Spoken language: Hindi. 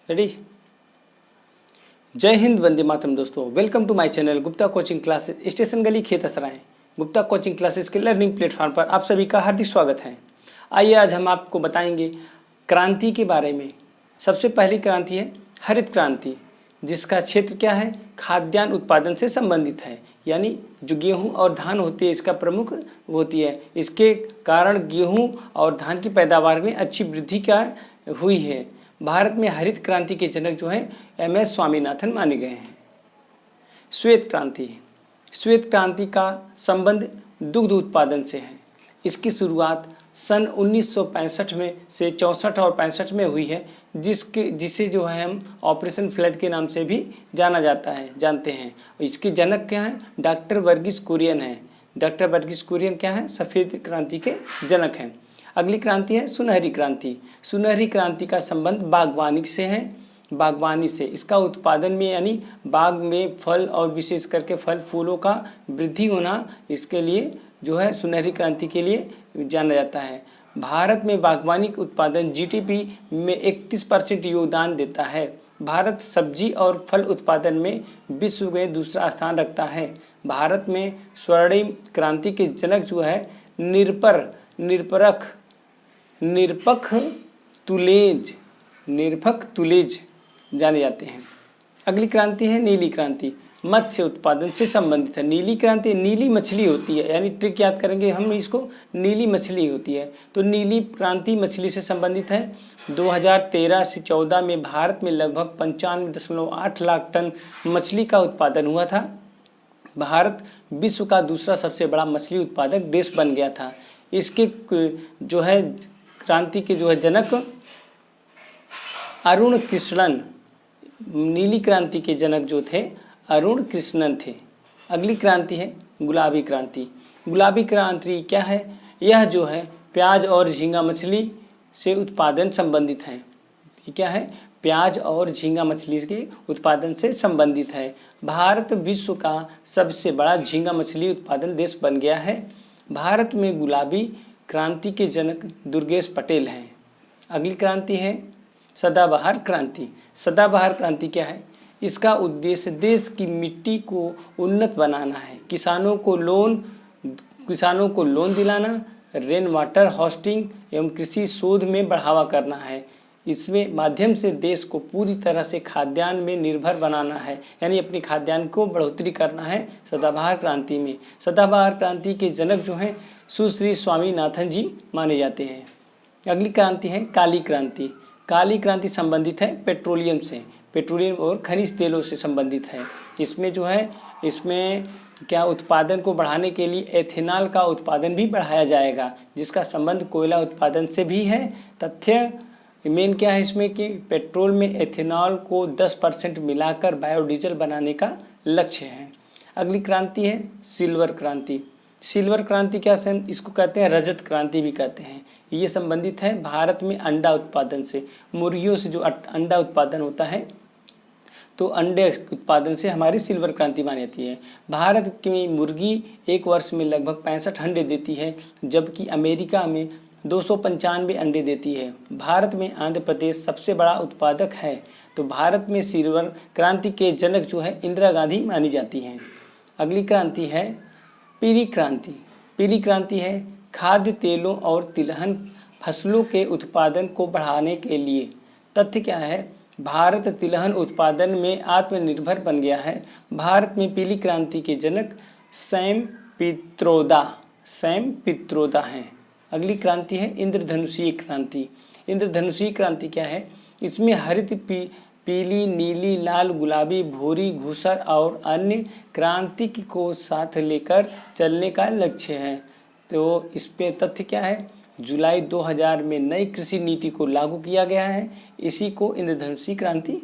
रेडी। जय हिंद, वंदे मातरम। दोस्तों, welcome to my channel Gupta coaching classes, station गली खेत असराएं। गुप्ता कोचिंग क्लासेस के लर्निंग प्लेटफॉर्म पर आप सभी का हार्दिक स्वागत है। आइए आज हम आपको बताएंगे क्रांति के बारे में। सबसे पहली क्रांति है हरित क्रांति, जिसका क्षेत्र क्या है, खाद्यान्न उत्पादन से संबंधित है। यानी जो गेहूं और धान होती है इसका प्रमुख होती है। इसके कारण गेहूं और धान की पैदावार में अच्छी वृद्धि क्या हुई है। भारत में हरित क्रांति के जनक जो हैं MS स्वामीनाथन माने गए हैं। श्वेत क्रांति, श्वेत क्रांति का संबंध दुग्ध उत्पादन से है। इसकी शुरुआत सन 1965 में से 64 और 65 में हुई है, जिसे जो है हम ऑपरेशन फ्लड के नाम से भी जानते हैं। इसके जनक क्या हैं, डॉक्टर वर्गीस कुरियन हैं। डॉक्टर वर्गीस कुरियन क्या है, सफ़ेद क्रांति के जनक हैं। अगली क्रांति है सुनहरी क्रांति। सुनहरी क्रांति का संबंध बागवानी से है। बागवानी से इसका उत्पादन में, यानी बाग में फल और विशेष करके फल फूलों का वृद्धि होना, इसके लिए जो है सुनहरी क्रांति के लिए जाना जाता है। भारत में बागवानी उत्पादन GDP में 31% योगदान देता है। भारत सब्जी और फल उत्पादन में विश्व में दूसरा स्थान रखता है। भारत में स्वर्णिम क्रांति के जनक जो है निरपख तुलेज जाने जाते हैं। अगली क्रांति है नीली क्रांति, मत्स्य उत्पादन से संबंधित है। नीली क्रांति नीली मछली होती है, यानी ट्रिक याद करेंगे हम इसको, नीली मछली होती है। तो नीली क्रांति मछली से संबंधित है। 2013 से 14 में भारत में लगभग 95.8 लाख टन मछली का उत्पादन हुआ था। भारत विश्व का दूसरा सबसे बड़ा मछली उत्पादक देश बन गया था। इसके जो है क्रांति के जो है जनक अरुण कृष्णन, नीली क्रांति के जनक जो थे अरुण कृष्णन थे। अगली क्रांति है गुलाबी क्रांति। गुलाबी क्रांति क्या है, यह जो है प्याज और झींगा मछली से उत्पादन संबंधित है। क्या है, प्याज और झींगा मछली के उत्पादन से संबंधित है। भारत विश्व का सबसे बड़ा झींगा मछली उत्पादन देश बन गया है। भारत में गुलाबी क्रांति के जनक दुर्गेश पटेल हैं। अगली क्रांति है सदाबहार क्रांति। सदाबहार क्रांति क्या है, इसका उद्देश्य देश की मिट्टी को उन्नत बनाना है। किसानों को लोन दिलाना, रेन वाटर हार्वेस्टिंग एवं कृषि शोध में बढ़ावा करना है। इसमें माध्यम से देश को पूरी तरह से खाद्यान्न में निर्भर बनाना है, यानी अपनी खाद्यान्न को बढ़ोतरी करना है सदाबहार क्रांति में। सदाबहार क्रांति के जनक जो हैं सुश्री स्वामीनाथन जी माने जाते हैं। अगली क्रांति है काली क्रांति। काली क्रांति संबंधित है पेट्रोलियम से, पेट्रोलियम और खनिज तेलों से संबंधित है। इसमें जो है क्या उत्पादन को बढ़ाने के लिए एथेनॉल का उत्पादन भी बढ़ाया जाएगा, जिसका संबंध कोयला उत्पादन से भी है। तथ्य मेन क्या है इसमें कि पेट्रोल में एथेनॉल को 10% मिलाकर बायोडीजल बनाने का लक्ष्य है। अगली क्रांति है सिल्वर क्रांति। सिल्वर क्रांति क्या है, इसको कहते हैं रजत क्रांति भी कहते हैं। ये संबंधित है भारत में अंडा उत्पादन से। मुर्गियों से जो अंडा उत्पादन होता है, तो अंडे उत्पादन से हमारी सिल्वर क्रांति मानी जाती है। भारत की मुर्गी एक वर्ष में लगभग 65 अंडे देती है, जबकि अमेरिका में 295 अंडे देती है। भारत में आंध्र प्रदेश सबसे बड़ा उत्पादक है। तो भारत में सिल्वर क्रांति के जनक जो है इंदिरा गांधी मानी जाती हैं। अगली क्रांति है पीली क्रांति। पीली क्रांति है खाद्य तेलों और तिलहन फसलों के उत्पादन को बढ़ाने के लिए। तथ्य क्या है, भारत तिलहन उत्पादन में आत्मनिर्भर बन गया है। भारत में पीली क्रांति के जनक सैम पित्रोदा हैं। अगली क्रांति है इंद्रधनुषीय क्रांति। इंद्रधनुषीय क्रांति क्या है, इसमें हरित, पीली, नीली, लाल, गुलाबी, भूरी, धूसर और अन्य क्रांति को साथ लेकर चलने का लक्ष्य है। तो इस पे तथ्य क्या है, जुलाई 2000 में नई कृषि नीति को लागू किया गया है। इसी को इंद्रधनुषीय क्रांति